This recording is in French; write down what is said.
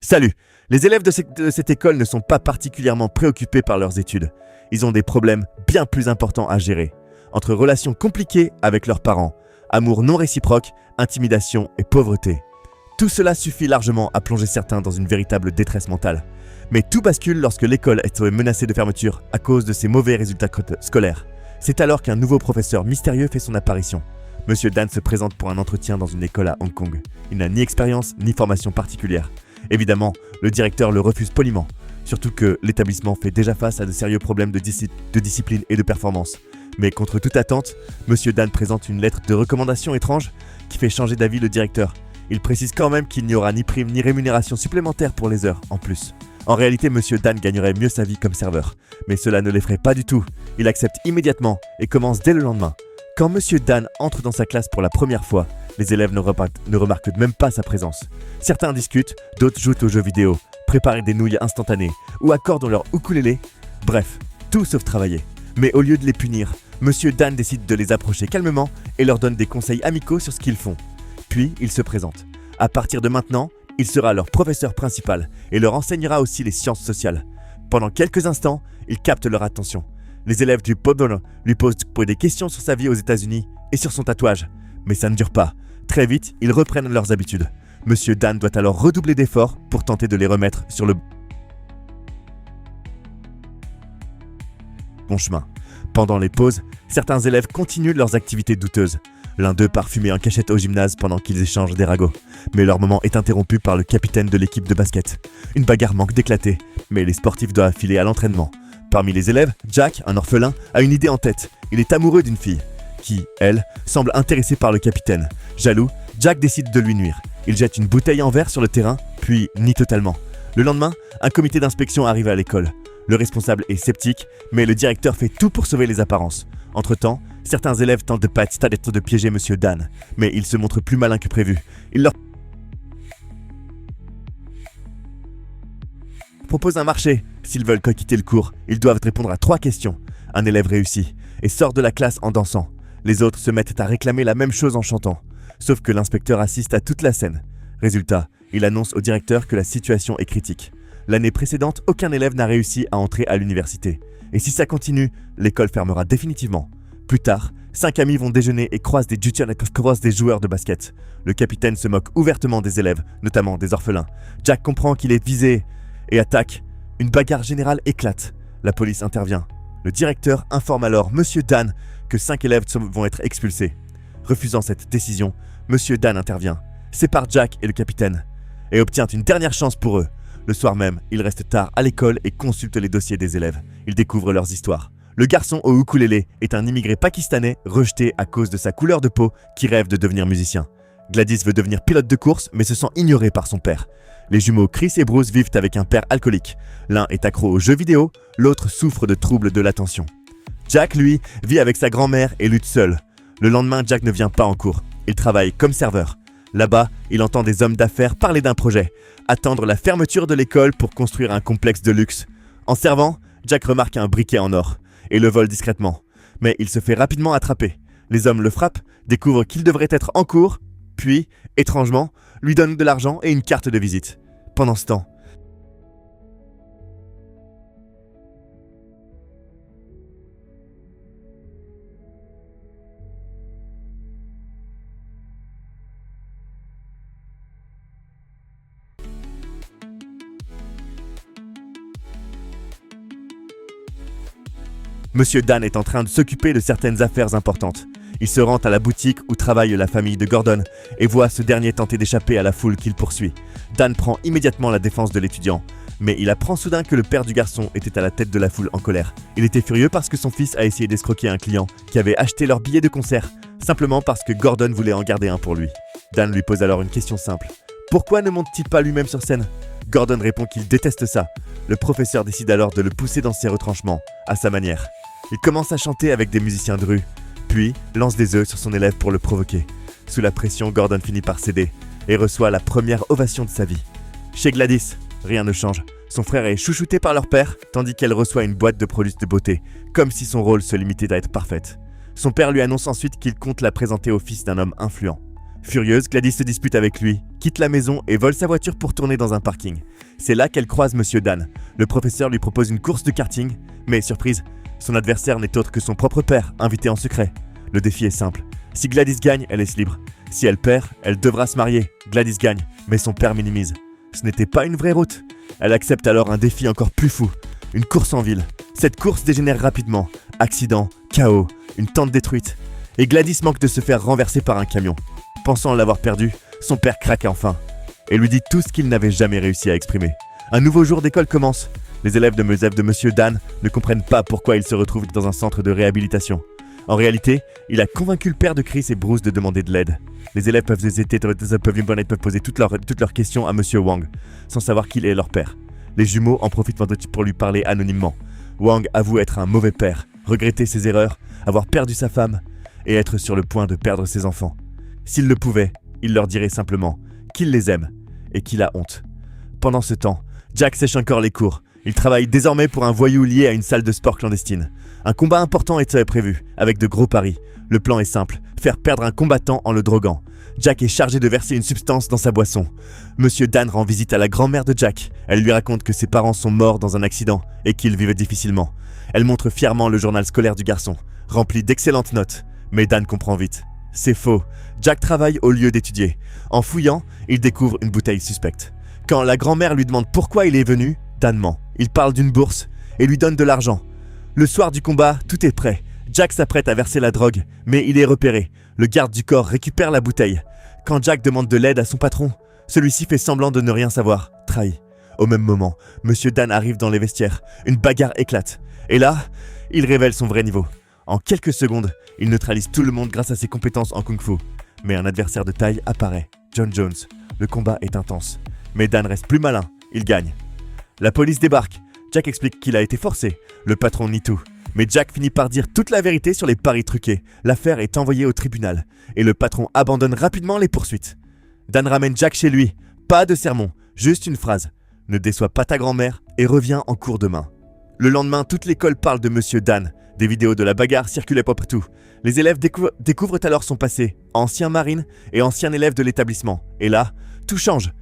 Salut! Les élèves de cette école ne sont pas particulièrement préoccupés par leurs études. Ils ont des problèmes bien plus importants à gérer. Entre relations compliquées avec leurs parents, amour non réciproque, intimidation et pauvreté. Tout cela suffit largement à plonger certains dans une véritable détresse mentale. Mais tout bascule lorsque l'école est menacée de fermeture à cause de ses mauvais résultats scolaires. C'est alors qu'un nouveau professeur mystérieux fait son apparition. Monsieur Dan se présente pour un entretien dans une école à Hong Kong. Il n'a ni expérience ni formation particulière. Évidemment, le directeur le refuse poliment, surtout que l'établissement fait déjà face à de sérieux problèmes de discipline et de performance. Mais contre toute attente, Monsieur Dan présente une lettre de recommandation étrange qui fait changer d'avis le directeur. Il précise quand même qu'il n'y aura ni prime ni rémunération supplémentaire pour les heures en plus. En réalité, Monsieur Dan gagnerait mieux sa vie comme serveur, mais cela ne l'effraie pas du tout. Il accepte immédiatement et commence dès le lendemain. Quand Monsieur Dan entre dans sa classe pour la première fois, les élèves ne remarquent même pas sa présence. Certains discutent, d'autres jouent aux jeux vidéo, préparent des nouilles instantanées ou accordent leur ukulélé. Bref, tout sauf travailler. Mais au lieu de les punir, Monsieur Dan décide de les approcher calmement et leur donne des conseils amicaux sur ce qu'ils font. Puis, il se présente. À partir de maintenant, il sera leur professeur principal et leur enseignera aussi les sciences sociales. Pendant quelques instants, il capte leur attention. Les élèves du Podol lui posent des questions sur sa vie aux États-Unis et sur son tatouage. Mais ça ne dure pas. Très vite, ils reprennent leurs habitudes. Monsieur Dan doit alors redoubler d'efforts pour tenter de les remettre sur le bon chemin. Pendant les pauses, certains élèves continuent leurs activités douteuses. L'un d'eux part fumer en cachette au gymnase pendant qu'ils échangent des ragots. Mais leur moment est interrompu par le capitaine de l'équipe de basket. Une bagarre manque d'éclater, mais les sportifs doivent filer à l'entraînement. Parmi les élèves, Jack, un orphelin, a une idée en tête. Il est amoureux d'une fille, qui, elle, semble intéressée par le capitaine. Jaloux, Jack décide de lui nuire. Il jette une bouteille en verre sur le terrain, puis nie totalement. Le lendemain, un comité d'inspection arrive à l'école. Le responsable est sceptique, mais le directeur fait tout pour sauver les apparences. Entre-temps, certains élèves tentent de piéger Monsieur Dan, mais il se montre plus malin que prévu. Il leur propose un marché. S'ils veulent quitter le cours, ils doivent répondre à 3 questions. Un élève réussit et sort de la classe en dansant. Les autres se mettent à réclamer la même chose en chantant. Sauf que l'inspecteur assiste à toute la scène. Résultat, il annonce au directeur que la situation est critique. L'année précédente, aucun élève n'a réussi à entrer à l'université. Et si ça continue, l'école fermera définitivement. Plus tard, 5 amis vont déjeuner et croisent des joueurs de basket. Le capitaine se moque ouvertement des élèves, notamment des orphelins. Jack comprend qu'il est visé et attaque. Une bagarre générale éclate. La police intervient. Le directeur informe alors Monsieur Dan que 5 élèves vont être expulsés. Refusant cette décision, Monsieur Dan intervient, sépare Jack et le capitaine, et obtient une dernière chance pour eux. Le soir même, il reste tard à l'école et consulte les dossiers des élèves. Il découvre leurs histoires. Le garçon au ukulélé est un immigré pakistanais rejeté à cause de sa couleur de peau qui rêve de devenir musicien. Gladys veut devenir pilote de course mais se sent ignorée par son père. Les jumeaux Chris et Bruce vivent avec un père alcoolique. L'un est accro aux jeux vidéo, l'autre souffre de troubles de l'attention. Jack, lui, vit avec sa grand-mère et lutte seul. Le lendemain, Jack ne vient pas en cours. Il travaille comme serveur. Là-bas, il entend des hommes d'affaires parler d'un projet. Attendre la fermeture de l'école pour construire un complexe de luxe. En servant, Jack remarque un briquet en or et le vole discrètement. Mais il se fait rapidement attraper. Les hommes le frappent, découvrent qu'il devrait être en cours, puis, étrangement, lui donnent de l'argent et une carte de visite. Pendant ce temps, Monsieur Dan est en train de s'occuper de certaines affaires importantes. Il se rend à la boutique où travaille la famille de Gordon et voit ce dernier tenter d'échapper à la foule qu'il poursuit. Dan prend immédiatement la défense de l'étudiant, mais il apprend soudain que le père du garçon était à la tête de la foule en colère. Il était furieux parce que son fils a essayé d'escroquer un client qui avait acheté leur billet de concert, simplement parce que Gordon voulait en garder un pour lui. Dan lui pose alors une question simple. Pourquoi ne monte-t-il pas lui-même sur scène ? Gordon répond qu'il déteste ça. Le professeur décide alors de le pousser dans ses retranchements, à sa manière. Il commence à chanter avec des musiciens de rue, puis lance des œufs sur son élève pour le provoquer. Sous la pression, Gordon finit par céder et reçoit la première ovation de sa vie. Chez Gladys, rien ne change. Son frère est chouchouté par leur père, tandis qu'elle reçoit une boîte de produits de beauté, comme si son rôle se limitait à être parfaite. Son père lui annonce ensuite qu'il compte la présenter au fils d'un homme influent. Furieuse, Gladys se dispute avec lui quitte la maison et vole sa voiture pour tourner dans un parking. C'est là qu'elle croise Monsieur Dan. Le professeur lui propose une course de karting, mais surprise, son adversaire n'est autre que son propre père, invité en secret. Le défi est simple. Si Gladys gagne, elle est libre. Si elle perd, elle devra se marier. Gladys gagne, mais son père minimise. Ce n'était pas une vraie route. Elle accepte alors un défi encore plus fou. Une course en ville. Cette course dégénère rapidement. Accident, chaos, une tente détruite. Et Gladys manque de se faire renverser par un camion. Pensant l'avoir perdu, son père craque enfin et lui dit tout ce qu'il n'avait jamais réussi à exprimer. Un nouveau jour d'école commence. Les élèves de Monsieur Dan ne comprennent pas pourquoi il se retrouve dans un centre de réhabilitation. En réalité, il a convaincu le père de Chris et Bruce de demander de l'aide. Les élèves peuvent poser toutes leurs questions à Monsieur Wang, sans savoir qu'il est leur père. Les jumeaux en profitent pour lui parler anonymement. Wang avoue être un mauvais père, regretter ses erreurs, avoir perdu sa femme et être sur le point de perdre ses enfants. S'il le pouvait, il leur dirait simplement qu'il les aime et qu'il a honte. Pendant ce temps, Jack sèche encore les cours. Il travaille désormais pour un voyou lié à une salle de sport clandestine. Un combat important est prévu, avec de gros paris. Le plan est simple, faire perdre un combattant en le droguant. Jack est chargé de verser une substance dans sa boisson. Monsieur Dan rend visite à la grand-mère de Jack. Elle lui raconte que ses parents sont morts dans un accident et qu'ils vivent difficilement. Elle montre fièrement le journal scolaire du garçon, rempli d'excellentes notes. Mais Dan comprend vite. C'est faux. Jack travaille au lieu d'étudier. En fouillant, il découvre une bouteille suspecte. Quand la grand-mère lui demande pourquoi il est venu, Dan ment. Il parle d'une bourse et lui donne de l'argent. Le soir du combat, tout est prêt. Jack s'apprête à verser la drogue, mais il est repéré. Le garde du corps récupère la bouteille. Quand Jack demande de l'aide à son patron, celui-ci fait semblant de ne rien savoir, trahi. Au même moment, Monsieur Dan arrive dans les vestiaires. Une bagarre éclate. Et là, il révèle son vrai niveau. En quelques secondes, il neutralise tout le monde grâce à ses compétences en kung-fu. Mais un adversaire de taille apparaît, John Jones. Le combat est intense. Mais Dan reste plus malin, il gagne. La police débarque. Jack explique qu'il a été forcé. Le patron nie tout. Mais Jack finit par dire toute la vérité sur les paris truqués. L'affaire est envoyée au tribunal. Et le patron abandonne rapidement les poursuites. Dan ramène Jack chez lui. Pas de sermon, juste une phrase. Ne déçois pas ta grand-mère et reviens en cours demain. Le lendemain, toute l'école parle de Monsieur Dan. Des vidéos de la bagarre circulent partout. Les élèves découvrent alors son passé, ancien marine et ancien élève de l'établissement. Et là, tout change.